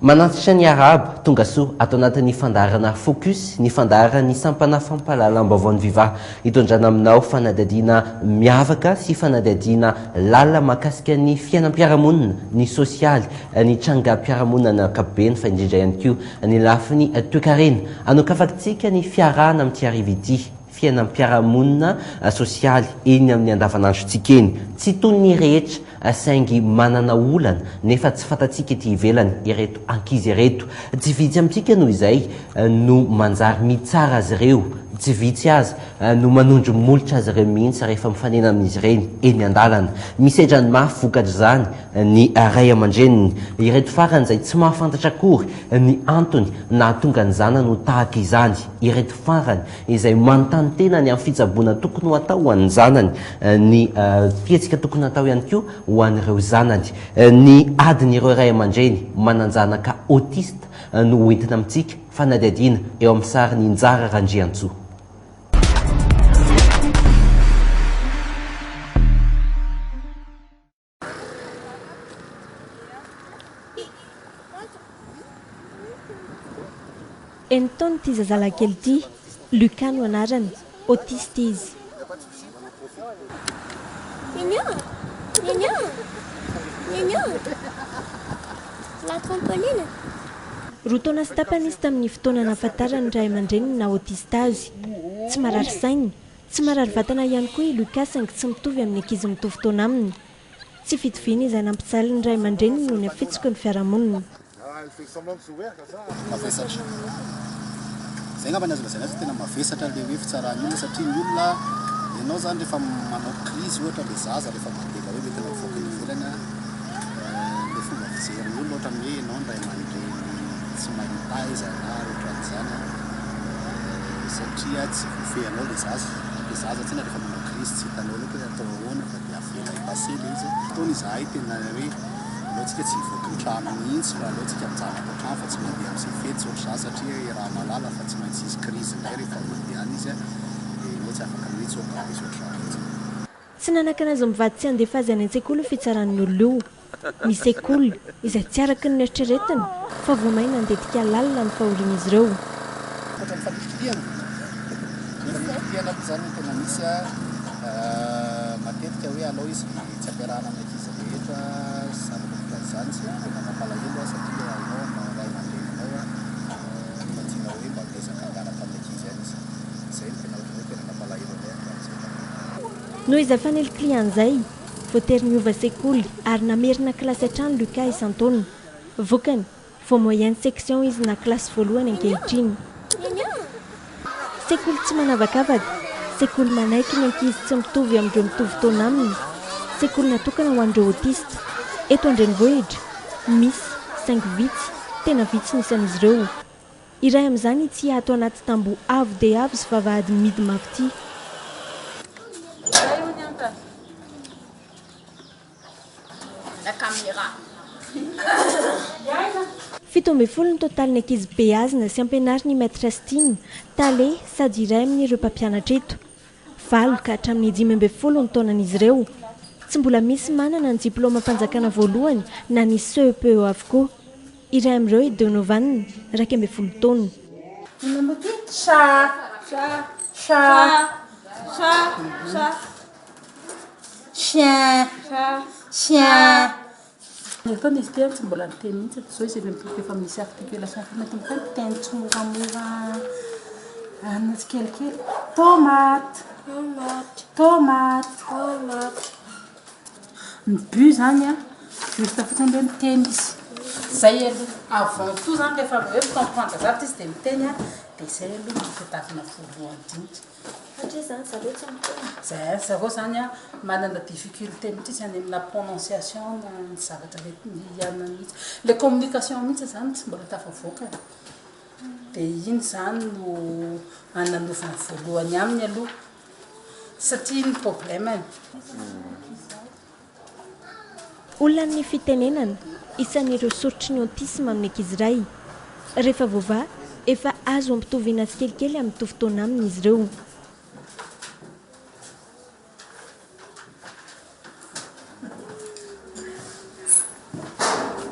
Manatitra ny arabo tonga soa atao anatin'ny fandarana focus ny fandarany sampana fampahalalam-baovao ny vivaha hitondrana aminao fanadadiana miavaka sy fanadadiana lalina mahakasika ny fiainam-piarahamonina ny sosialy ny trangam-piarahamonina ny ankapobeny fa indrindra ihany koa ny lafiny toekarena anokafatsika ny fiarahana amin'ity ariva ity fiainam-piarahamonina sosialy eny amin'ny andavanandrontsika eny tsy toy ny rehetra saingy manana olana nefa tsy fantatsika ety ivelany ireto ankizy ireto tsy vitsy amintsika noho izay no manjary mitsara azy ireo tsy vitsy azy no manondro molotra azy ireo mihitsy rehefa mifanena amin'izy ireny eny an-dalana misedra ny mafy vokatra izany ny ray aman-dreniny ireto farany izay tsy mahafantatra akory ny antony nahatonga ny zanany ho tahaka izany ireto farany izay manontany tena ny amin'ny fitsaboana tokony ho atao ho an'ny zanany ny fietsika tokony atao ihany koa ho an'ireo zanany ny adin'ireo ray aman-dreny mananjanaka autiste no hoentina amintsika fanadadiana eo amin'ny sariny Njara Randriantsoa. Enitaony ity zazalakely ity Lucas no anarany autiste izy. La trampoline. Roa taona sy tapany izy tamin'ny fotoana nahafantarany ray aman-dreniny na autiste azy. Tsy marary sainy, tsy marary vatana ihany koa i Lucas saingy tsy mitovy amin'ny ankizy mitovy taona aminy. Tsy fitoviana izy anampitsaly ny ray aman-dreniny no ny afitsiko ny fiarahamonina. Zay ngamba ny azo lazaina tena mavesatra le hoe fitsarana iny satria ny olona ianao zany rehefa manao crise ohatra le zaza rehefa mandela hoe mety mivoaka ny ivelany le fomba fijery ny olona ohatra hoe ianao ny ray aman-dreny tsy mahitaiza na ohatran'izany satria tsy voafehanao le zaza tsena rehefa manao crise tsy hitanao loatra hoe atao ahoana fa dia avela ipase le izy ataony izahay tena hoe alohantsika tsy hivoaka ny trano mihitsy fa alohantsika mijanona atao trano fa tsy mandeha amin'izay fety ohatr' za satria raha malala fa tsy maintsy izy crise indray rehefa mandehana izy dia tsy afaka mihitsy oka izy ohatran'izay. Tsy nanakanazy mivady tsy handefa azy any an-tsekoly ny fitsaran'ny olona io. Ny sekoly izay tsy araka ny eritreretiny fa vao may nandetika lalina ny fahorian'izy ireo. Ohatra ny fandikiliana. Fandikiliana zany tena misy matetika hoe alao izy tsy ampiarahana amin'ny ankizy rehetra zavatra zany tsy tena mampalahelo satria anao ray aman-drenynao mba tiana hoe mba miezaka hangaraka amin'ny ankizy any izy. Izay no tena hoe tena mampalahelo ilay Noho izy fanely client izay voatery niova sekoly ary namerina kilasy hatrany Lucas isan-taona. Vokany vao moyenne section izy na kilasy voalohany ankehitriny. Sekoly tsy manavakavaka, sekoly manaiky ny ankizy tsy mitovy amin'ireo mitovy taona aminy. Sekoly natokana ho an'ireo autiste. Eto an-drenivohitra misy saingy vitsy, tena vitsy nisan'izy ireo. Iray amin'izany ity ato anaty tamboho avo dia avo sy vavahady midy mafy ity. Fito ambin'ny folo ny totalin'ny ankizy beazina sy ampianary ny maîtresse tiany tale sady iray amin'ireo mpampianatra eto. 9 ka hatramin'ny 15 ny taonan'izy ireo. Tsy mbola misy manana ny diplôma mpanjakana voalohany na ny CEPE avokoa. Iray amin'ireo Donovan 12 taona. Chien. Nataony izy ity tsy mbola niteny mihitsy zao izy efa misy articulation mety mifany teny tsimoramora anazy kelikely tomate ny bu zany a juste fotsiny hoe miteny izy zay aloha avant tout zany rehefa hoe comprendre zavatra izy dia miteny a dia zay aloha mifitavina voalohany dinika zay zareo zany a manana difficulté mihitsy any amina prononciation ny zavatra ianona mihitsy le communication mihitsy zany tsy mbola tafavoaka dia iny zany no ananovana voalohany aminy aloha satria ny problème Olona ny fitenenana isan'ireo sorotry ny autisme amin'ny ankizy iray. Rehefa vova efa azo ampitoviana sy kelikely amin'ny mitovy taona aminy izy ireo.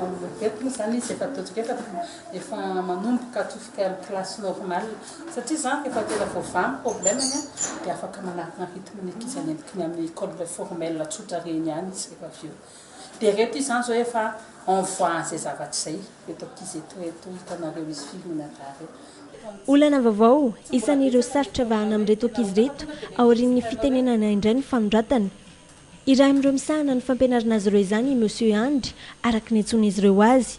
Am'mavetina zany izy efa ataontsika efa manomboka atsofoka classe normale satria zany efa tena voavamy problemany a dia afaka manaraka rythme ny ankizy any endrikiny amin'ny école formelle tsotra reny ihany izy rehefa avy eo dia reto izy zany zao efa envoie zay zavatra izay eto ankizy eto hitanareo izy filminatary eo. Olana vaovao isan'ireo sarotra vahana amin'ireto ankizy reto aorian'ny fitenenana indray ny fanondratana. Iray amin'ireo misahana ny fampianarana azy ireo izany Monsieur Andry araka ny antsoina izy ireo azy.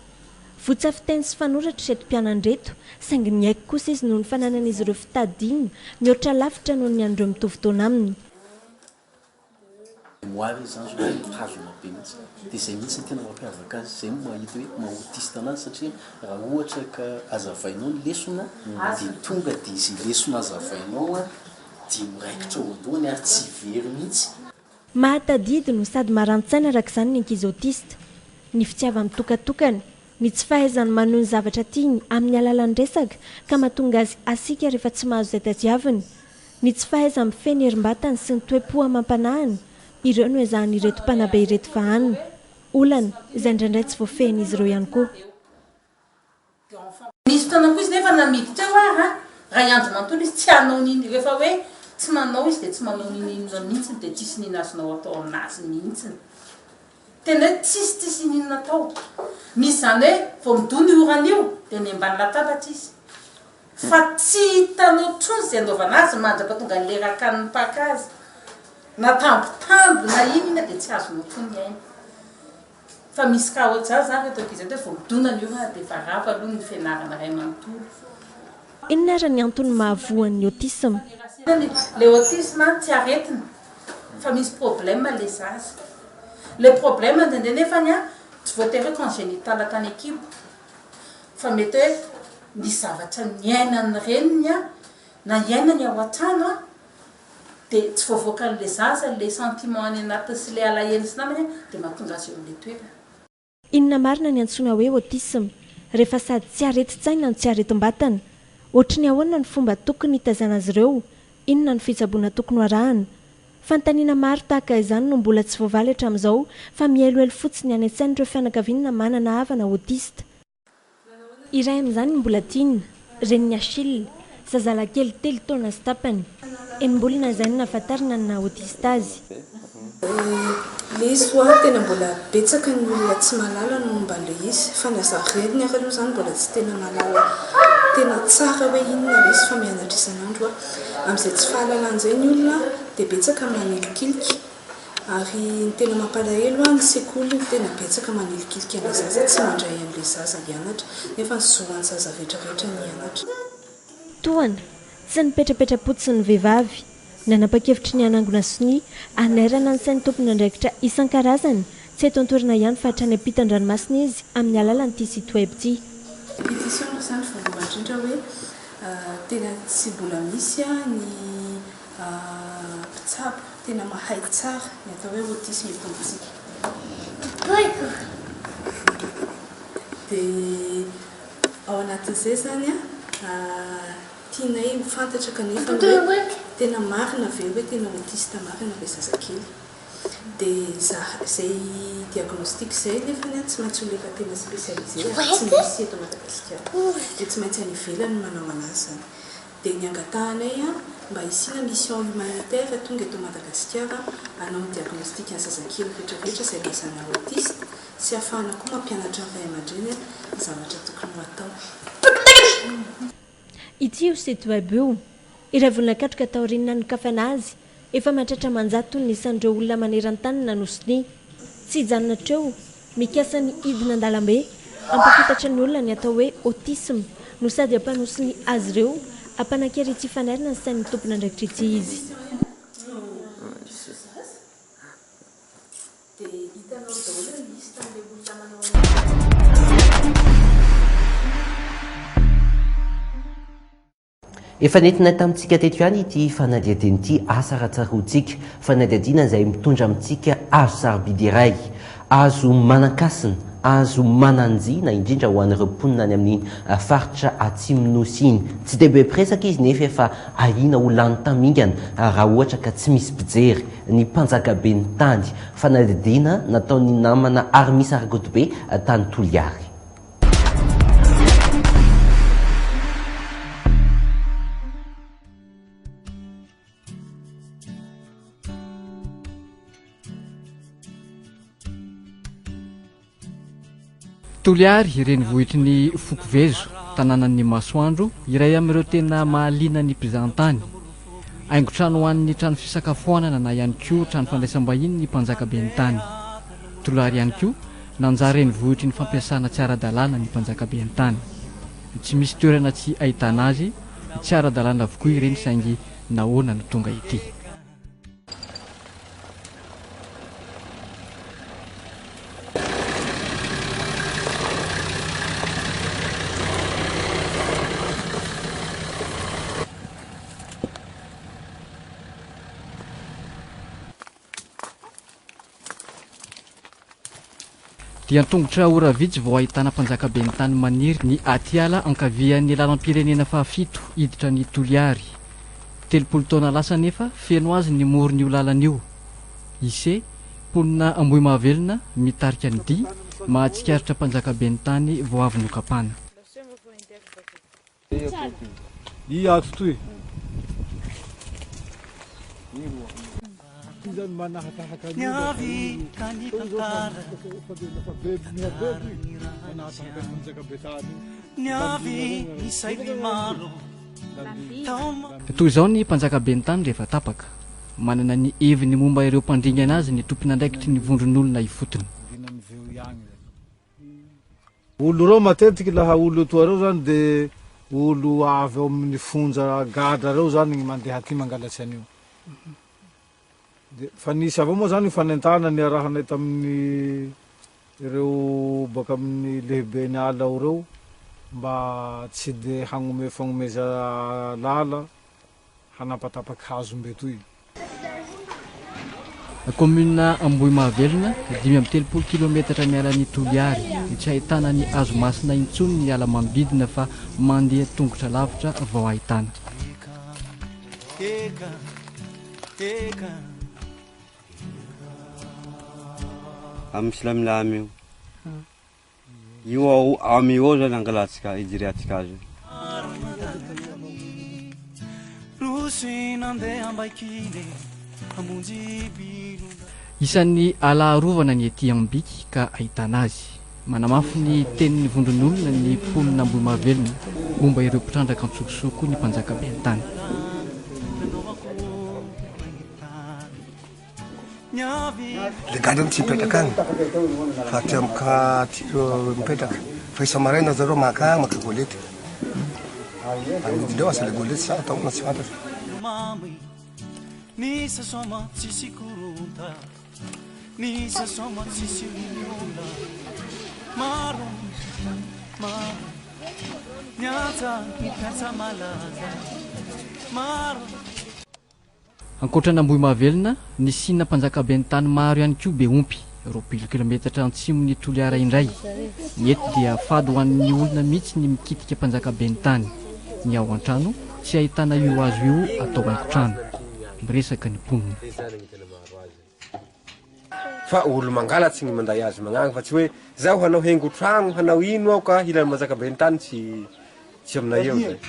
Fotsy fiteny sy fanoratra reto mpianan'ireto saingy ny haiko kosa izy noho ny fananan'izy ireo fitadiana mihoatra lavitra noho ny an'ireo mitovy taona aminy. Moary izy zany zao mitazona be mihitsy dia izay mihitsy ny tena mampiavaka azy izay mahita hoe mahaotista anazy satria raha ohatra ka azavainao ny lesona dia tonga dia izy lesona azavainao a dia miraikitra ao adohany ary tsy very mihitsy. Mahatadidy no sady marantsaina araka izany ny ankizy autiste. Ny fitiavany tokatokana, ny tsy fahaizany maneho ny zavatra tiany amin'ny alalan'ny resaka ka mahatonga azy asika rehefa tsy mahazo izay tadiaviny, ny tsy fahaizany mifeny herim-batany sy ny toe-po amam-panahiny, ireo no ezahan'ireto mpanabe ireto fahanina. Olana izay indraindray tsy voafehin'izy ireo ihany koa. Misy fotoana koa izy nefa namiditra eo raha iandro manontolo izy tsy hanao niny rehefa hoe tsy manao izy dia tsy manao nininona mihitsiny dia tsisy nina azonao atao aminazy mihitsiny. Tena hoe tsisy ninona atao. Misy zany hoe vao midony orana io dia ny ambany latabatra izy. Fa tsy hitanao tsony izay anaovana azy mandraka tonga leraka ny mpaka azy. Na tambotambo na inona dia tsy azonao tsony aina. Fa misy ka ohatr'izany zany reto ankizy reto vao midonana io dia efa rava aloha ny fianarana iray manontolo. Inona ary ny antony mahavoan'ny autisme? Le autisme tsy aretina fa misy problème le zaza. Le problème ndraindray nefany tsy voatery hoe congénital tany ekibo fa mety hoe misy zavatra niainany reniny na iainany ao an-trano dia tsy voavoaka an'le zaza le sentiment any anatiny sy le alahelo sy namany dia mahatonga azy eo amin'le toerana. Inona marina ny antsoina hoe autisme rehefa sady tsy areti-tsaina no tsy aretim-batana? Ohatry ny ahoana ny fomba tokony hitazana azy ireo? Inona ny fitsaboana tokony arahana? Fantaniana maro tahaka izany no mbola tsy voavaly hatramin'izao fa mihelohelo fotsiny any an-tsaina ireo fianakaviana manana havana autiste. Iray amin'izany mbola tiana, reniny Achille, zazalakely 3 taona sy tapany. Enim-bolana izay no nahafantarana na autiste azy. Le izy tena mbola betsaka ny olona tsy malala no mba le izy fa nazareniny ary aloha zany mbola tsy tena malala tena tsara hoe inona le izy fa mianatra isan'andro amin'izay tsy fahalalan'izay ny olona dia betsaka manilikiliky ary ny tena mampalahelo ny sekoly tena betsaka manilikiliky an'ilay zaza tsy mandray an'ilay zaza hianatra nefa ny zoan'ny zaza rehetrarehetra ny hianatra. Toana tsy nipetrapetra-potsi ny vehivavy nanapa-kevitry ny anangona sony anairana ny sain'ny tompony andraikitra isan-karazany tsy eto an-toerana ihany fa hatrany ampitan-dranomasina izy amin'ny alalan'ity site web ity. Pétition zany voalohany indrindra hoe tena tsy mbola misy ny mpitsabo tena mahay tsara ny atao hoe autisme epileptique. Dia ao anatin'izay zany tianay mifantatra kanefa hoe tena marina ve hoe tena autiste marina le zazakely. Dia zay diagnostic zay nefany tsy maintsy olefa tena spécialisé tsy misy eto Madagasikara dia tsy maintsy any ivelany manao anazy zany. Dia ny angatahanay mba hisina mission humanitaire tonga eto Madagasikara hanao diagnostic ny zazakely rehetrarehetra izay mazana autiste sy ahafahana koa mampianatra ny ray aman-dreny zavatra tokony atao. Ity io site web io iray voninakatroka taoriana ny kafana azy efa mahatratra manjato ny isan'ireo olona maneran-tany nanosony tsy hijanona treo mikasa ny hidina an-dalambe ampafantatra ny olona ny atao hoe autisme no sady ampanosony azy ireo ampanakery ity fanairina ny sain'ny tompony andraikitra ity izy. Efa nentina tamintsika teto ihany ity fanadihadiny ity asa rahatsaroantsika fanadihadina izay mitondra amintsika azo sarobidy iray azo manan-kasina azo mananjina indrindra ho an'ireo mponina any amin'ny faritra atsimonosy iny. Tsy dia be presaka izy nefa efa ahina ho lany tamingana raha ohatra ka tsy misy mpijery. Ny mpanjakabe ny tany fanadidina nataony namana Armis Argotobe tany Toliary. Toliary renivohitry ny Fokovezo tanànan'ny Masoandro, iray amin'ireo tena mahaliana ny mpizahatany. Haingo trano ho an'ny trano fisakafoanana na ihany koa trano fandraisam-bahiny ny mpanjakabe ny tany. Toliary ihany koa nanjary renivohitry ny fampiasana tsy ara-dalàna ny mpanjakabe ny tany. Tsy misy toerana tsy ahitana azy, tsy ara-dalàna avokoa ireny saingy nahoana no tonga ity. Dia an-tongotra ora vitsy vao ahitana mpanjakabe ny tany maniry ny Atiala ankavian'ny lalam-pirenena fahafito hiditra ny Toliary. 30 taona lasa nefa feno azy ny moron'io lalana io. Ise mponina Ambohimahavelona mitarika ny dia mahatsikaritra mpanjakabe ny tany vao avy nokapana. Toy izao ny mpanjakabe ny tany rehefa tapaka, manana ny heviny momba ireo mpandringana azy ny tompon'andraikitry ny vondron'olona ifotony. Olo reo matetiky laha olo toa reo zany de olo avy ao amin'ny fonja gadra reo zany ny mandeha aty mangalatsy an'io. Fa nisy avao moa zany fanentana ny arahanay tamin'ny ireo baka amin'ny lehibe ny ala ao reo mba tsy de hagnome fagnomeza lala hanapatapaky hazo mbe toy. Commune Ambohimahavelona 530 km mialan'ny Toliary, tsy ahitana ny hazo masina intsony ny ala manodidina fa mandeha tongotra lavitra vao ahitana. Amislamilamio io amio zany angalatsika ijireatsika azy. Isan'ny ala arovana ny ety Ambiky ka ahitana azy. Manamafy ny tenin'ny vondron'olona ny mponina Ambohimahavelona momba ireo mpitrandraka antsokosoko ny mpanjakabe ny tany. Le gadany tsy mipetraka agny fa ty amika mipetraka fa isa-maraina zareo maka golety amidindreo asa le golety sa ataona tsy fantatro. Ankoatra n'Ambohimahavelona, ny sina mpanjakabe ny tany maro ihany koa be ompy 20 kilometatra antsimon'ny Toliara indray. Ny eto dia fady ho an'ny olona mihitsy ny mikitika mpanjakabe ny tany. Ny ao an-trano tsy ahitana io azo io atao haingo-trano. Miresaka ny mponina. Fa olo mangalatsy ny manday azy magnangy fa tsy hoe zaho hanao haingo-trano hanao ino aho ka hilan'ny mpanjakabe ny tany tsy aminay eo zay.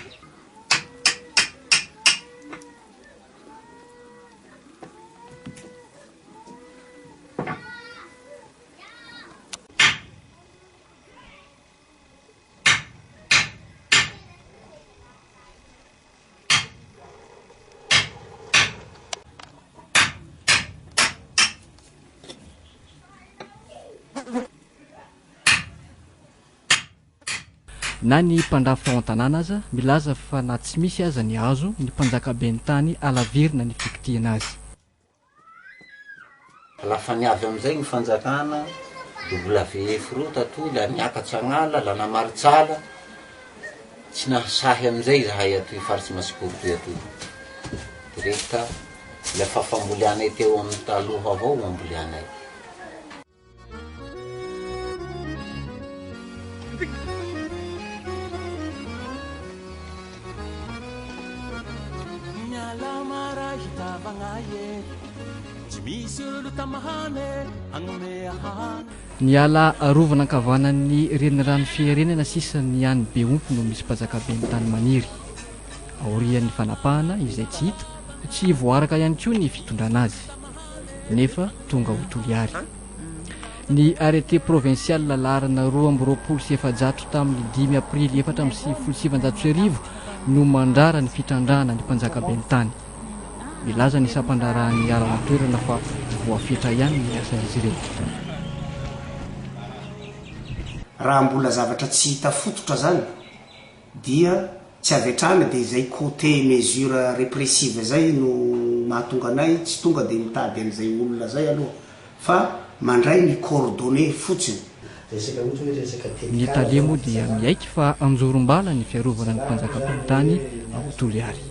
Na ny mpandrafitra ao an-tanàna aza milaza fa na tsy misy aza ny hazo ny mpanjakabe ny tany alavirina ny fikitiana azy. Lafa niavy amin'izay ny fanjakana WF tato la niakatsy agnala la namaritsala tsy nasahy amin'izay zahay atoy faritsy Masikoro toy atoy direkta lafa fambolianay teo amin'ny taloha avao ambolianay. ny ala arovana ankavanan'ny renirano fiherenana sisa ny any be ompo no misy mpanjakabe ny tany maniry aorian'ny fanapahana izay tsy hita tsy voaraka ihany koa ny fitondrana azy nefa tonga ho Toliary. Ny arrêté provincial lalarana 2/27 tamin'ny 5 aprily 4/7 no mandrara ny fitrandrana ny mpanjakabe ny tany. Milaza ny sampandrarahan'ny ara-toerana fa voafetra ihany ny asan'izy ireo. Raha mbola zavatra tsy hita fototra zany dia tsy avetrana dia izay côté mesure répressive zay no mahatonga anay tsy tonga dia mitady an'izay olona zay aloha fa mandray ny coordonné fotsiny. Ny Italia moa dia miaiky fa anjorom-bala ny fiarovana ny mpanjakabe ny tany ao Toliary.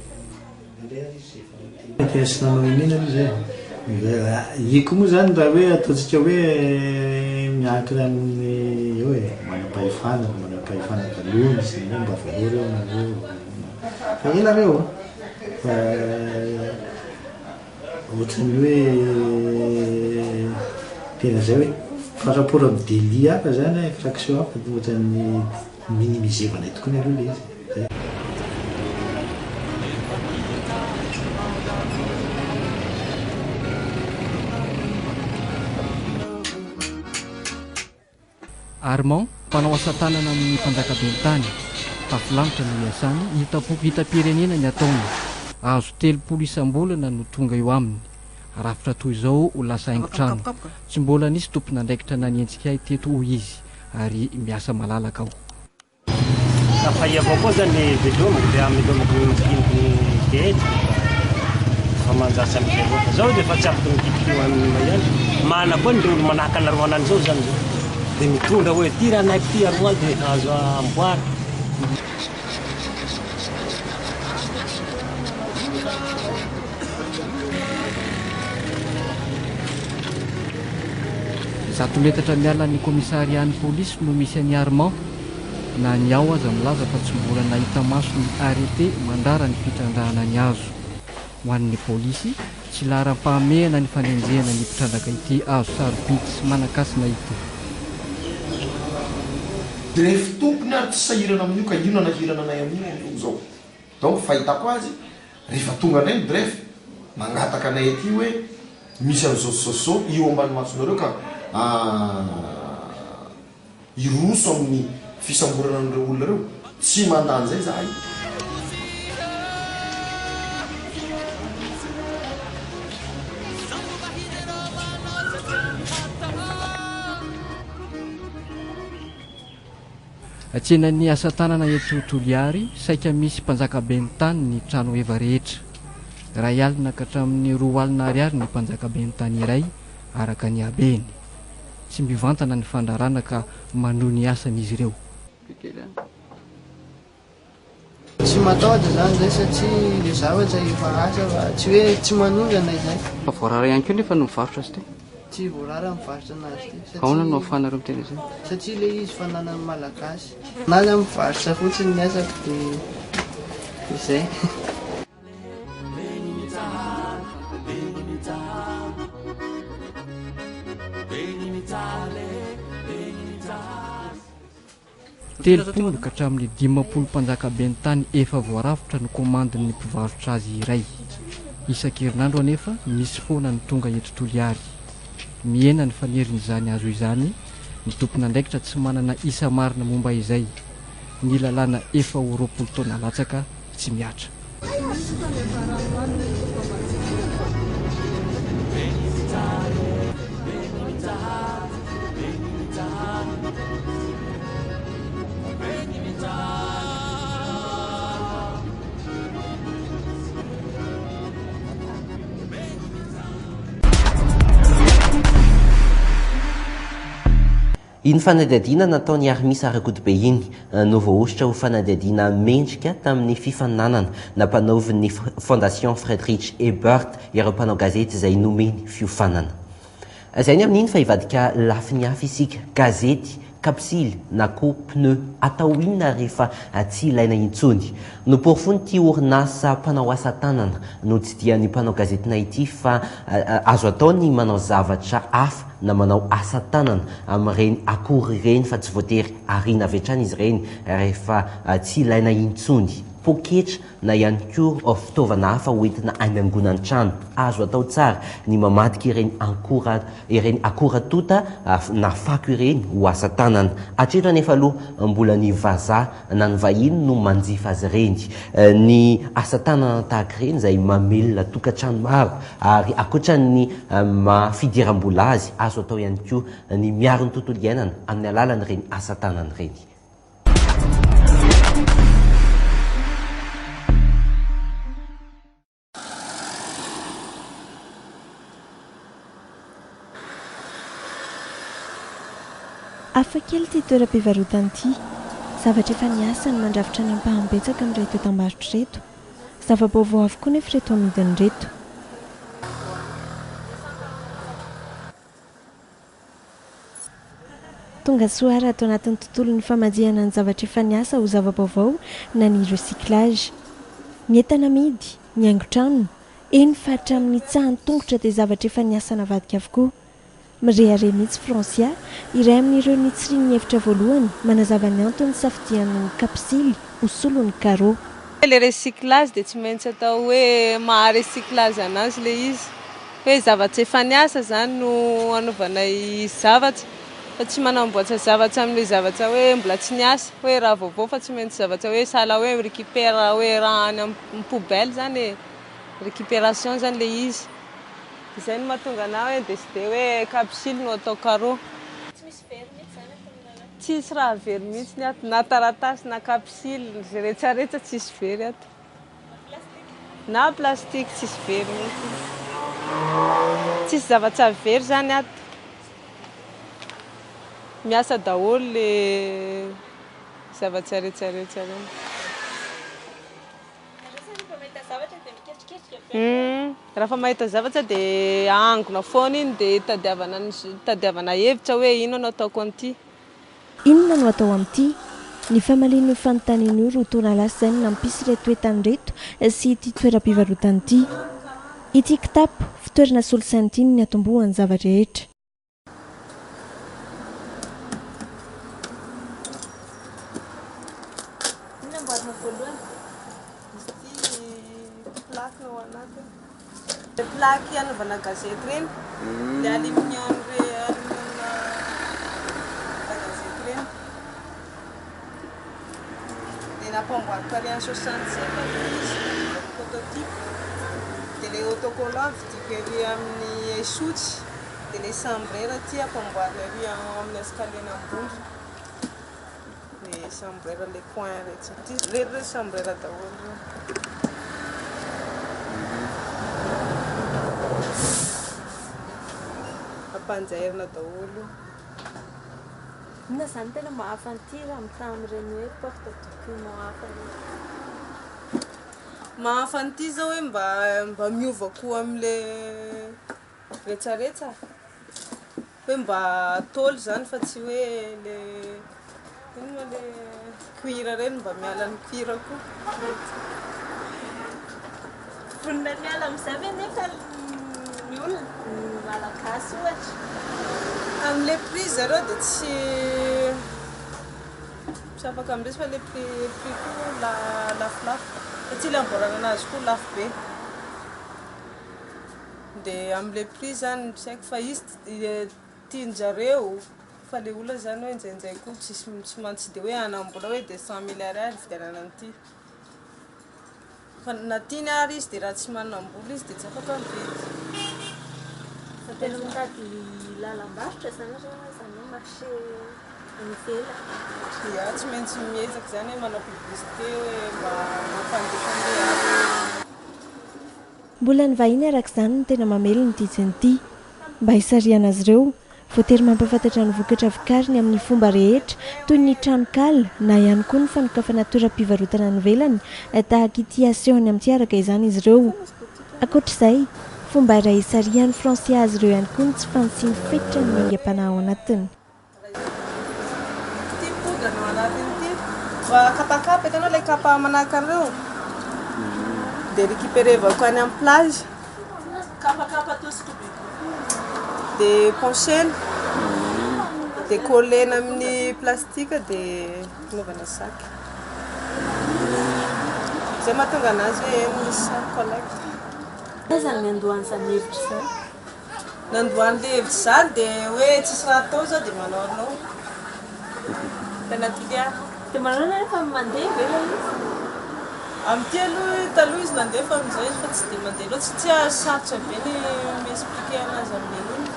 Fiasanao inena zay iko moa zany raha hoe ataontsika hoe miankina amin'ny hoe manam-pahefana taloha sy ny mba voahory nareo fa ela reo fa ohatrany hoe tena zay hoe fa rapport amin'ny délit hafa zany infraction hafa ohatrany minimisevana tokoa ny aloha le izy. Armand mpanao asa tanana amin'ny mpanjakabe ny tany tafilamitra no iasany hitapoko hitam-pirenena ny ataony azo 30 isam-bolana no tonga eo aminy rafitra toy izao ho lasa haingo-trano tsy mbola nisy tompona andraikitra nanentsika ay teto ho izy ary miasa malalaka ao. Afay avao koa zany velomako dia amelomako mikiniko kehitra fa manjasa amin'izay avao zao dia fa tsy afaka mikikio amin'ny ihany mana koa ny olo manahaka laroanany zao zany dia mitondra hoe ty raha naiky ty aroa dia azo amboary. Zato metatra miala ny komissarian'ny polisy no misy any Armand na ny ao aza milaza fa tsy mbola nahita maso ny arrêté mandrara ny fitrandrahana ny azo ho an'ny polisy tsy laharam-pahamehana ny fanenjehana ny mpitrandraka ity azo sarobidy sy manakasina ity. Dia rehefa tompony ary tsy sahirana amin'io ka io nanahirana anay amin'io zao donc fahitako azy rehefa tonga anay ny drefa magnataka anay aty hoe misy an'izao io ambany masonareo ka iroso amin'ny fisamborana an'ireo olona reo tsy mandany zay zahay. Atsenan'ny asa tanana eto Toliary saika misy mpanjakabe ny tany ny trano eva rehetra ray alina ka hatramin'ny 2 alina ariary ny mpanjakabe ny tany iray araka ny habeny tsy mivantana ny fandrarana ka manohy ny asan'izy ireo. Tsy matahotra zany zay satria le zavatra efa asa fa tsy hoe tsy manondrana izay. Fa voarara ihany koa nefa no mivarotra azy ty? Tsy voarara mivarotra anazy ty. Ahoana no afanareo miteny izay? Satria le izy fananany malagasy na za mivarotra fotsiny ny asako dia izay. Telopolo ka hatramin'ny 50 mpanjakabe ny tany efa voarafitra no komandin'ny mpivarotra azy iray. Isan-kerinandro anefa misy foana ny tonga eto Toliary. Miena ny fanerin'izany azo izany ny tompona andraikitra tsy manana isa marina momba izay. Ny lalàna efa 20 taona latsaka tsy miatra. Iny fanadihadiana nataony Armis Arakodobe iny no voaositra ho fanadihadiana mendrika tamin'ny fifaninanana nampanaovan'ny Fondation Friedrich Ebert ireo mpanao gazety izay nomeny fiofanana. Izay ny amin'iny fa hivadika lafiny hafa isika gazety kapsily na koa pneu atao inona rehefa tsy ilaina intsony. No porofony ty orinasa mpanao asa tanana no tsy dia ny mpanao gazetina ity fa azo atao ny manao zavatra hafa na manao asa tanana amin'ireny akory ireny fa tsy voatery arina avy hatrany izy ireny rehefa tsy ilaina intsony. Poketra na ihany koa fitaovana hafa hoentina hanaingonana trano. Azo atao tsara ny mamadika ireny akora tota na fako ireny ho asa tanana. Hatreto anefa aloha mbola ny vazaha na ny vahiny no manjifa azy ireny. Ny asa tanana tahaka ireny izay mamelona tokantrano maro ary ankoatran'ny fidiram-bola azy, azo atao ihany koa ny miaro ny tontolo iainana amin'ny alalan'ireny asa tanana ireny. Hafa kely ty toeram-pivarotana ity. Zavatra efa niasa ny mandrafitra ny ampaham-betsaka amin'ireto etam-barotra reto. Zava-baovao avokoa nefa reto amidiny reto. Tonga soara ato anatin'ny tontolon'ny famadihana ny zavatra efa niasa ho zava-baovao na ny recyclage. Ny entana amidy, ny haingon-trano, eny fa hatramin'ny tsahan'ny tongotra dia zavatra efa niasa navadika avokoa. Mirehare mihitsy Francia, iray amin'ireo nitsiriany hevitra voalohany manazava ny antony safidian'ny kapsily ho solon'ny carreau. Le recyclage dia tsy maintsy atao hoe maha-recyclage anazy le izy. Hoe zavatra efa niasa zany no anaovana zavatra. Fa tsy manamboatra zavatra amin'ilay zavatra hoe mbola tsy niasa, hoe raha vaovao fa tsy maintsy zavatra hoe sala hoe récupère hoe raha any amin'ny poubelle zany, récupération zany le izy. Izay no mahatonga na hoe décidé hoe kapsily no atao carreau. Tsisy raha very mihitsy ny ato, na taratasy na kapsily, zay rehetrarehetra tsisy very ato. Na plastique tsisy very mihitsy. Tsisy zavatra very zany ato. Miasa daholo le zavatra rehetrarehetra reny. Raha fa mahita zavatra dia angona foana iny dia tadiavana hevitra hoe ino no ataoko amin'ity. Inona no atao amin'ity? Ny famalian'io fanontanian'io ro tona lasa izay nampisy reto entana reto sy ity toeram-pivarotana ity. Ity kitapo fitoerana solosaina ity ny atombohan'ny zavatra rehetra. Le plaque anaovana gazety reny, le aluminium gazety reny. Dia nampanboary tary any 67 prototype. Dia le autocollant vidiko ery amin'ny esotsy. Dia le chambrera ty ampanboary ery amin'ny escalier ambony. Le chambrera le coin rehetra. Rehetra chambrera daholo. Ampanjairina daholo. Inona zany tena mahafanty raha mitamin'ireny hoe porte document hafa reny? Mahafanty zao hoe mba miova koa amin'le rehetrarehetra. Hoe mba tôly zany fa tsy hoe le inona le cuir reny mba miala ny cuir koa. Vonona miala amin'izay ve nefa ny olona malagasy ohatra? Amin'le prix zareo dia tsy afaka amin'ireny fa le prix koa lafolafo. Satria ilay amboarana anazy koa lafo be. Dia amin'le prix zany tsy haiko fa izy tianjareo fa le olona zany hoe njainjay koa tsy mantsy dia hoe anambola hoe 200 000 ariary fidianana an'ity. Fa na tiany ary izy dia raha tsy manambola izy dia tsy afaka mividy. Fa tena mitady lalam-barotra zany hoe marché anivela. Ia, tsy maintsy miezaka zany hoe manao publicité hoe mba mampandefa. Mbola ny vahiny araka izany no tena mamelona ity ity. Mba hisariana azy ireo, voatery mampafantatra ny vokatra vokariny amin'ny fomba rehetra toy ny tranokala na ihany koa ny fanokafana toeram-pivarotana nivelany tahaka ity asehony amin'ity araka izany izy ireo. Ankoatr'izay, fomba iray hisarian'ny Francia azy ireo ihany koa ny tsy fansiany fetra ny aingam-panahy ao anatiny. kapakapa hitanao ilay kapa manahaka an'ireo dia récupérevako any amin'ny plage kapakapa tosika dia ponchely dia collena amin'ny plastika dia fanaovana saky zay mahatonga anazy hoe misy saky collecte zany nandohany zany hevitra zany nandohan'le hevitra zany dia hoe tsisy raha atao zao dia manao anao tena tilia dia manao nefa mandeha ve amin'ity aloha taloha izy nandeha fa amin'izao izy fa tsy dia mandeha loatra satria sarotra be ny miexpliquer anazy amin'le iny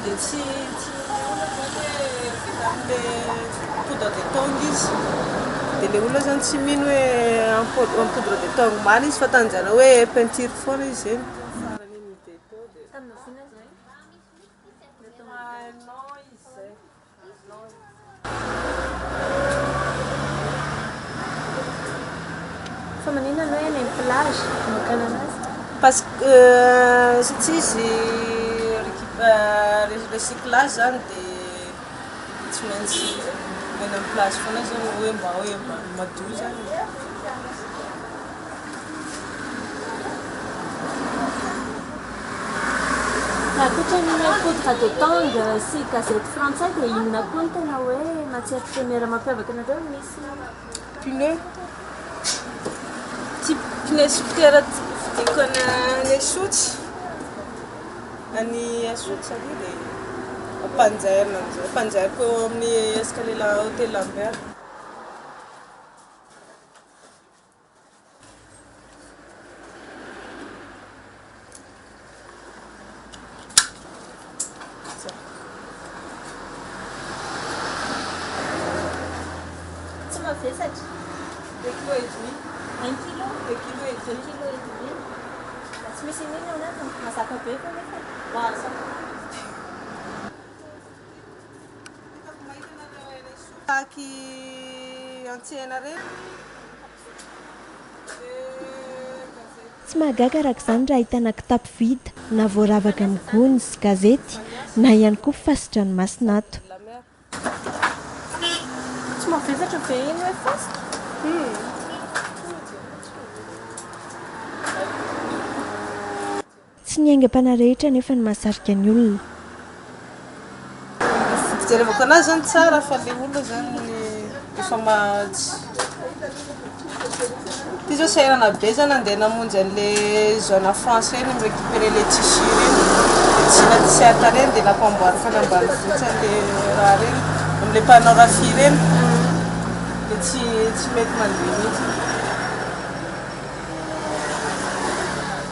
dia tsy poudre de tongue izy dia le olona zany tsy mino hoe en poudre de tongue maly izy fa tanjana hoe peinture foana izy zeny fa maninona hoe any plage makana anazy parce que satria izy recyclage zany dia tsy maintsy eny amin'ny plage foana zany hoe mba madio zany akoatran'ny poudre de tongue sy gazety frantsay dia inona koa ny tena hoe matière première mampiavaka anareo misy pneu pneu sopitera vidiko any Asotry any Asotry zany dia ampanjairina amin'izay ampanjairiko eo amin'ny escalier hôtel Lambert tsy mavesatra 2 kilo et demi 1 kilo 2 kilo et demi tsy misy inona anatiny mazaka be fa nefa masaka saky antsena reny tsy mahagaga araka izany raha ahitana kitapo vita na voaravaka amin'ny gony sy gazety na ihany koa fasidranomasina ato tsy mavesatra be iny hoe fasika tsy ny aingam-pana rehetra nefa ny mahasarika ny olona fijerevako anazy zany tsara fa le olona zany efa mahatsy ty zao sairana be zany andeha namonjy an'le zone France reny mirécupérer le tissu reny tsy na t-shirt reny dia nampamboary fanambany votsy an'le raha reny amin'le mpanao rafia reny dia tsy mety mandeha mihitsy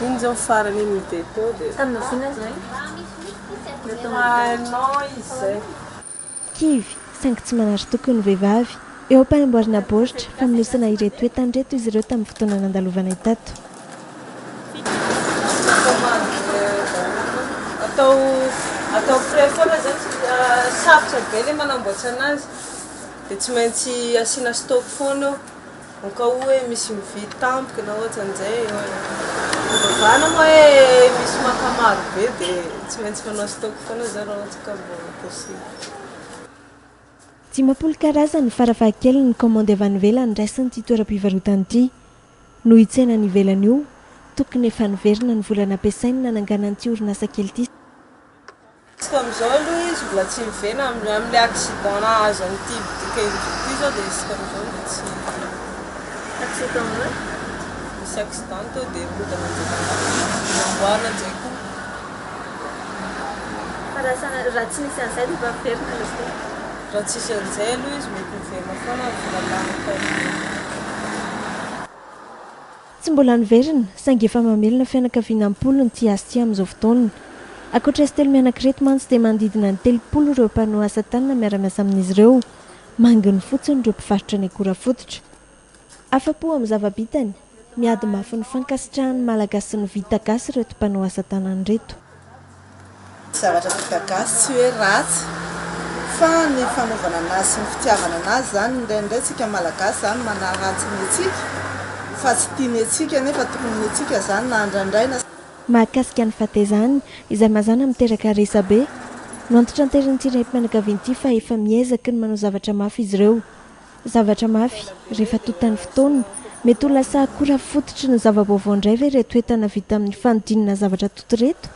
iny zao farany iny mite teo dia tamina vina zay non izy zay kivy saingy tsy manary tokony vehivavy eo am-panamboarana baoritra famonosana ireto entandreto izy ireo tamin'ny fotoana nandalovana itato atao près foana zany sarotra be le manamboatra anazy dia tsy maintsy asiana stock foana eo ka hoe misy mividy tampoka na ohatran'izay vana moa hoe misy makamaro be dia tsy maintsy manao stock foana zay raha ohatra ka mbo possible 10 karazany farafahakeliny ny commande avy any ivelany raisiny ity toeram-pivarotana ity no hitsena ny ivelany io tokony efa niverina ny volana ampiasainy nananganan'ity orinasa kely ity amin'izao aloha izy mbola tsy mivena amin'ilay accident na azo an'ity bidika ity zao dia isika amin'izao dia tsy accident misy accident teo dia rodana amboarina zay koa raha tsy misy an'izay dia mba miverina izy raha tsisy an'izay aloha izy mety miverina foana volalahaka tsy mbola niverina saingy efa mamelona fianakaviana ampolo ny ty azy ty amin'izao fotoana akoatra izy telo mianankireto mantsy dia manodidina ny 30 ireo mpanao asa tanana miara-miasa amin'izy ireo manginy fotsiny ireo mpivarotra ny akora fototra afa-po amin'ny zava-bitany miady mafy ny fankasitrahany malagasy ny vita gasy ireto mpanao asa tanana reto zavatra vita gasy tsy hoe ratsy fa ny fanaovana anazy sy ny fitiavana anazy zany indraindray tsika malagasy zany manaratsy ny etsika fa tsy tiany etsika nefa tokony ny etsika zany na andraindray na mahakasika ny fatezany izay mazana miteraka resabe no antitra anterin' ity rehepi-manakavian'ity fa efa miezaka ny manao zavatra mafy izy ireo zavatra mafy rehefa totan'ny fotoana mety ho lasa akora fototry ny zava-baovao indray ve reto entana vita amin'ny fanodinana zavatra toto reto.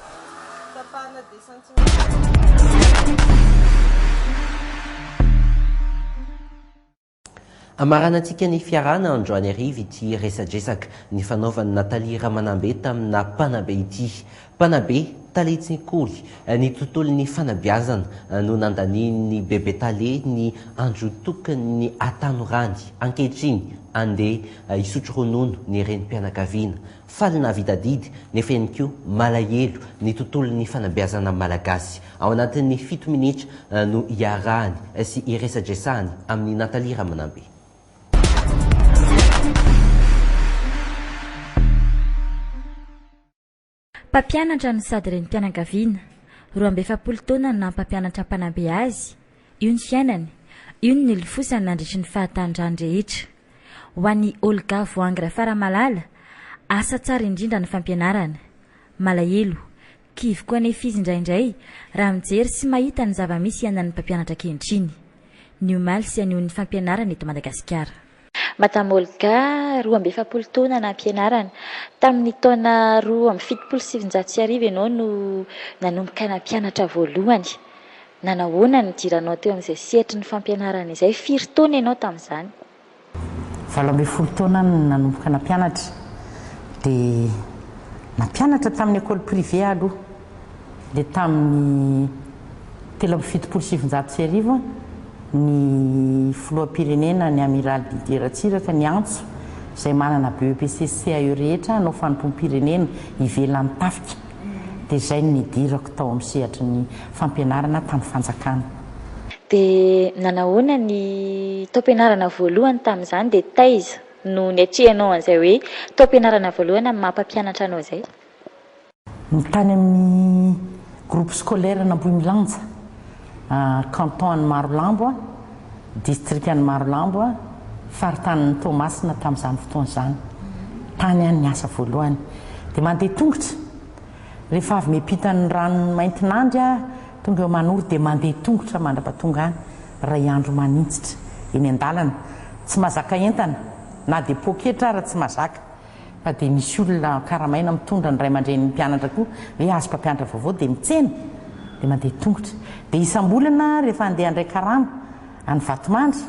Amaranantsika ny fiarana androany ariva ity resadresaka ny fanaovan'ny Natalia Ramanambe tamina mpanabe ity. Mpanabe taletsinkoly ny tontolon'ny fanabeazana no nandanian'ny bebe tale ny andro tokony ny atanorany ankehitriny andeha isotro ronono ny renim-pianakaviana. Faly navidadidy nefa ihany koa malahelo ny tontolon'ny fanabeazana malagasy. Ao anatin'ny 7 minitra no iarahany sy iresadresahany amin'ny Natalia Ramanambe. Mpampianatra no sady renim-pianakaviana 27 taona na mpampianatra mpanabe azy, io ny fiainany, io ny nilofosany nandritry ny fahatanjahany rehetra. Ho an'ny Olga Voangra Faramalala, asa tsara indrindra ny fampianarana. Malahelo, kivy koa anefa izy indraindray raha mijery sy mahita ny zava-misy ianan'ny mpampianatra ankehitriny. Ny omaly sy anio ny fampianarana eto Madagasikara. Madame Olga 27 taona na ampianarana. Tamin'ny taona 2017 ianao no nanomboka na mpianatra voalohany. Nanahoana ny diranao teo amin'izay sehatry ny fampianarana izay? 4 taona ianao tamin'izany. 20 taona nanomboka na mpianatra. Dia nampianatra tamin'ny école privée aloha. Dia tamin'ny 17 ny filoham-pirenena ny amiral Didier Ratsiraka ny antso izay manana BEPCC eo rehetra nao fanompom-pirenena ivelan'ny tafika. Dia izay nidirako tao amin'ny sehatry ny fampianarana tamin'ny fanjakana. Dia nanahoana ny taom-pianarana voalohany tamin'izany dia taiza no niatrehanao an'izay hoe taom-pianarana voalohany amin'ny mampampianatra anao izay? Ny tany amin'ny groupe scolaire n'Ambohimilanja, canton ny Marolambo, district ny Marolambo, faritanin'ny Tomasina tamin'izany fotoana izany. Tany any ny asa voalohany. Dia mandeha tongotra. Rehefa avy miampita ny rano maintinandry tonga eo Manory dia mandeha tongotra mandrapatonga any 2 andro manintsitra eny an-dalana. Tsy mazaka entana na dia poketra raha tsy mazaka. Fa dia misy olona karamaina mitondra ny ray aman-dren'ny mpianatra koa hoe azo mpampianatra vaovao dia mitsena. Dia mandeha tongotra. Dia isam-bolana rehefa andeha andray karama any Vatomandry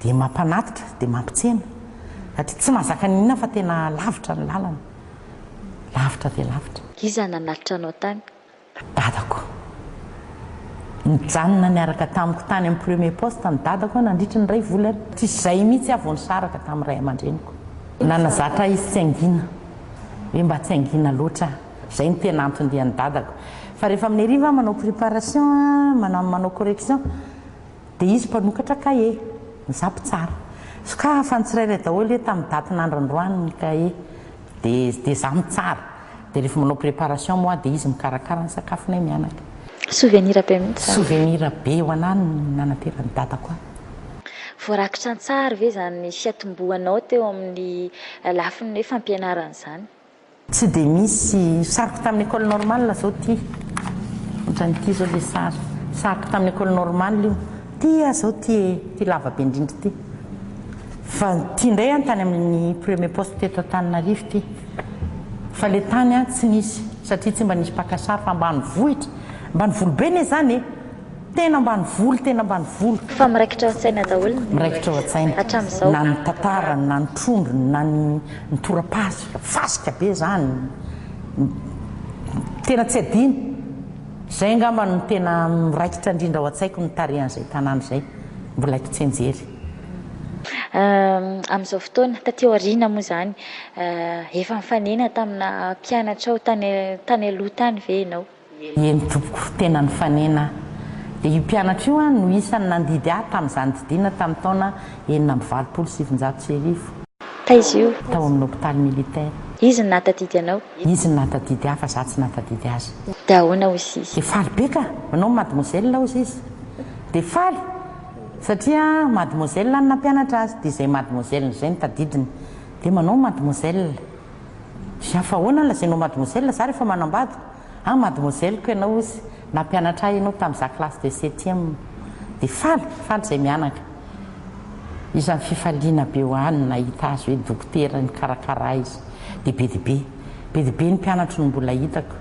dia mampanatitra dia mampitsena. Satria tsy mazaka ninona fa tena lavitra ny lalana. Lavitra dia lavitra. Iza nanatitra anao tany? Dadako. Nijanona niaraka tamiko tany amin'ny premier poste ny dadako nandritra ny 2 volana. Tsisy izay mihitsy avy nisaraka tamin'ny ray aman-dreniko. Nanazatra izy tsy angina. Hoe mba tsy angina loatra. Izay ny tena antondian'ny dadako. Fa rehefa amin'ny hariva manao préparation, manao correction, dia izy mpanokatra kahie, mizapo tsara. Ka fa ny tsirairay daholo hoe tamin'ny daty nandroandroany ny kahie, dia zaho mitsara. Dia rehefa manao préparation moa dia izy mikarakara ny sakafonay mianaka. Souvenir be mihitsy. Souvenir be ho anahy ny nanateran'ny dadako ahy. Voarakitra tsara ve zany fiatombohanao teo amin'ny lafin'ny fampianarana izany? Tsy dia misy sariko tamin'ny école normale zao ty. Ohatran'ity zao ilay sary. Sariko tamin'ny école normale io. Ty zao ty lava be indrindra ty. Fa ty indray tany amin'ny premier poste teto Antananarivo ty. Fa ilay tany tsy nisy satria tsy mba nisy mpakasary fa ambany vohitra. Ambany volo be ne zany tena ambany volo, tena ambany volo. Fa miraikitra ao an-tsaina daholo? Miraikitra ao an-tsaina. Hatramin'izao? Na ny tantarany, na ny trondrony, na ny tora-pasika, fasika be zany. Tena tsy adino. Izay angamba no tena miraikitra indrindra ao an-tsaiko ny tarehan'izay tanàna izay. Mbola haiko tsy anjery. Amin'izao fotoana taty aoriana moa zany efa mifanena tamina mpianatra ao tany aloha tany ve ianao? Eny tompoko tena nifanena. Dia io mpianatra io no isany nandidy ahy tamin'izany didiana tamin'ny taona 1970. Taiza io? Tao amin'ny hôpitaly militaire. Izy no natadidy anao? Izy no natadidy ahy fa zaho tsy natadidy azy. Dia ahoana hozy izy? Dia faly be ka, manao mademoiselle hozy izy. Dia faly satria mademoiselle no nampianatra azy dia izay mademoiselle izay no tadidiny. Dia manao mademoiselle. Za fa ahoana lazainao mademoiselle za rehefa manambady? Mademoiselle ko ianao izy nampianatra ahy ianao tamin'iza classe de 7e. Dia faly izay mianaka. izany fifaliana be ho any nahita azy hoe dokotera ny karakara izy de be dibe ny mpianatra no mbola hitako.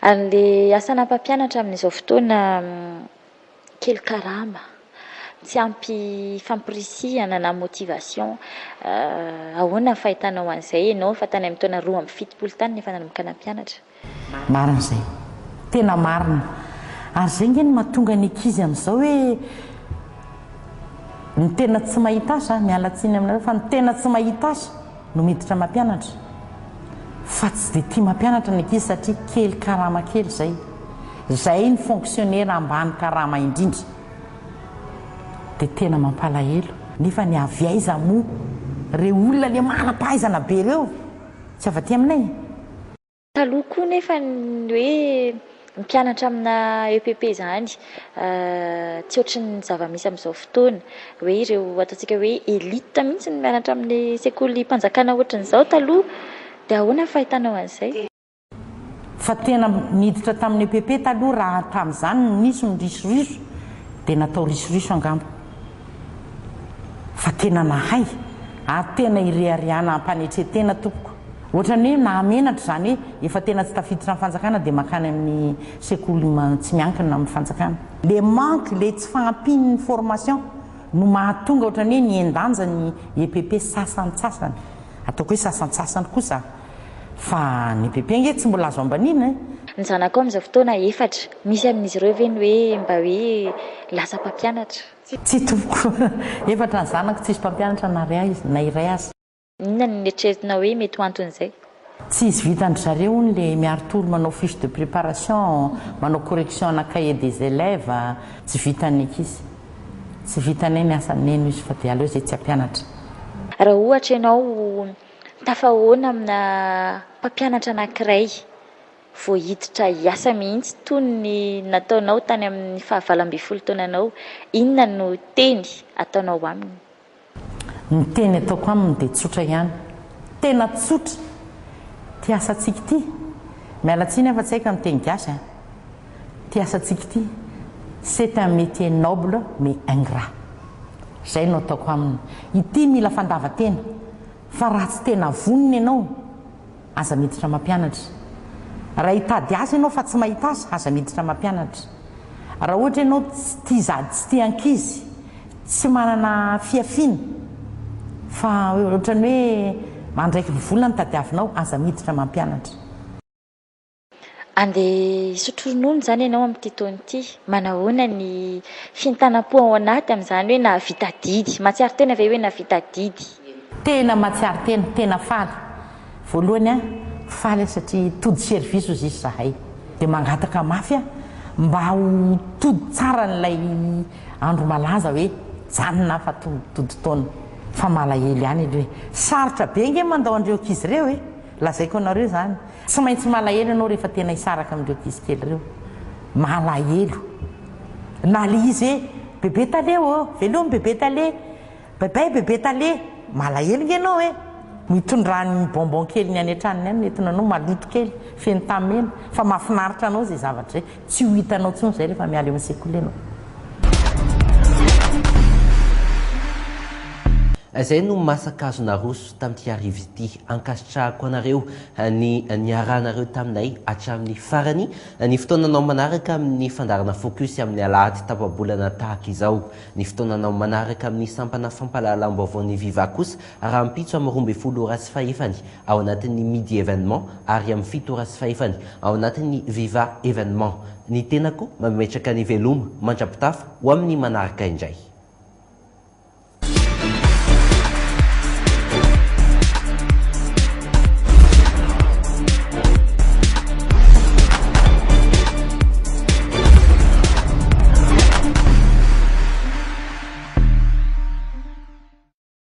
Ary le asana mpampianatra amin'izao fotoana kely karama tsy ampy fampirisihana na motivation ahoana ny fahitanao an'izay ianao fa tany amin'ny taona 27 tany nefa nanomboka nampianatra. Marina izay tena marina ary zay nge ny mahatonga ny ankizy amin'izao hoe ny tena tsy mahita azy mialatsiny aminareo fa ny tena tsy mahita azy no miditra mampianatra fa tsy dia tia mampianatra ny ankizy satria kely karama kely zay ny fonctionnaire ambany karama indrindra dia tena mampalahelo nefa ny avy aiza moa reo olona le manam-pahaizana be reo tsy avaty aminay. Taloha koa nefa ny hoe mpianatra amina EPP zany tsy ohatry ny zava-misy amin'izao fotoana hoe ireo ataontsika hoe élite mihitsy ny mianatra amin'ny sekoly mpanjakana ohatran'izao taloha dia ahoana fahitanao an'izay? Fa tena miditra tamin'ny EPP taloha raha tamin'izany nisy ny risoriso dia natao risoriso angamba fa tena nahay ary tena ireariana ampanetretena tompoko ohatrany hoe nahamenatra zany hoe efa tena tsy tafiditra amin'ny fanjakana dia makany amin'ny sekoly tsy miankina amin'ny fanjakana. Le manque le tsy fahampiany formation no mahatonga ohatrany hoe niendanja ny EPP sasantsasany ataoko hoe sasantsasany kosa fa ny EPP nge tsy mbola azo ambanina. Ny zanako amin'izao fotoana efatra misy amin'izy ireo ve ny hoe mba hoe lasa mpampianatra? Tsy tompoko efatra ny zanako tsisy mpampianatra na iray azy. Inona ny eritreretinao hoe mety ho anton'izay? Tsy izy vitany zareo ny le miarotolo manao fiche de préparation manao correction na cahier des élèves tsy vitany ankizy tsy vitany ny asan'eny izy fa dia aleo zay tsy hampianatra. Raha ohatra ianao tafahoana amina mpampianatra anankiray vao hiditra hiasa mihitsy toy ny nataonao tany amin'ny 24 taonanao, inona no teny ataonao aminy? Ny teny ataoko aminy dia tsotra ihany, tena tsotra. Ty asantsika ty mialatsiny afa tsy haika ny teny gasy ty asantsika ty c'est un métier noble mais ingrat. Zay no ataoko aminy. Ity mila fandavan-tena fa raha tsy tena vonona ianao aza miditra mampianatra. Raha hitady azy ianao fa tsy mahita azy aza miditra mampianatra. Raha ohatra ianao tsy tia zady tsy tia ankizy tsy manana fiafiana fa ohatrany hoe mandraiky ny vola ny tadiavinao aza miditra mampianatra. Andeha hisotro ronono zany ianao amin'ity taona ity, manahoana ny fintanam-po ao anaty amin'izany hoe nahavita didy, matsiaro tena ve hoe nahavita didy? Tena matsiaro tena, tena faly. Voalohany faly satria tody service izy zahay dia mangataka mafy mba ho tody tsara n'ilay andro malaza hoe janona fa tody taona. Fa malahelo ihany hoe sarotra be nge mandao andreo ankizy ireo lazaiko anareo zany tsy maintsy malahelo ianao rehefa tena hisaraka amin'ireo ankizy kely ireo. Malahelo na le izy hoe bebe tale velomy bebe tale bebe tale malahelo nge ianao hoe mitondrany bonbon kely ny any an-tranony any nentina anao maloto kely feno tamena fa mahafinaritra anao zay zavatra zay tsy ho hitanao tsony zay rehefa miala eo amin'ny sekoly ianao. Zay no masakazo naroso tamin'ity arivo ity ankasitrahako anareo ny niaranareo taminay hatramin'ny farany ny fotoananao manaraka amin'ny fandarana focus amin'ny alahady tapabolana tahaka izao. Ny fotoananao manaraka amin'ny sampana fampalalam-baovao ny viva kosa raha ampitso amin'ny 12 ora sy fahefany ao anatin'ny midi événement ary amin'ny 7 ora sy fahefany ao anatin'ny viva événement. Ny tenako mametraka ny veloma mandrapitafa ho amin'ny manaraka indray.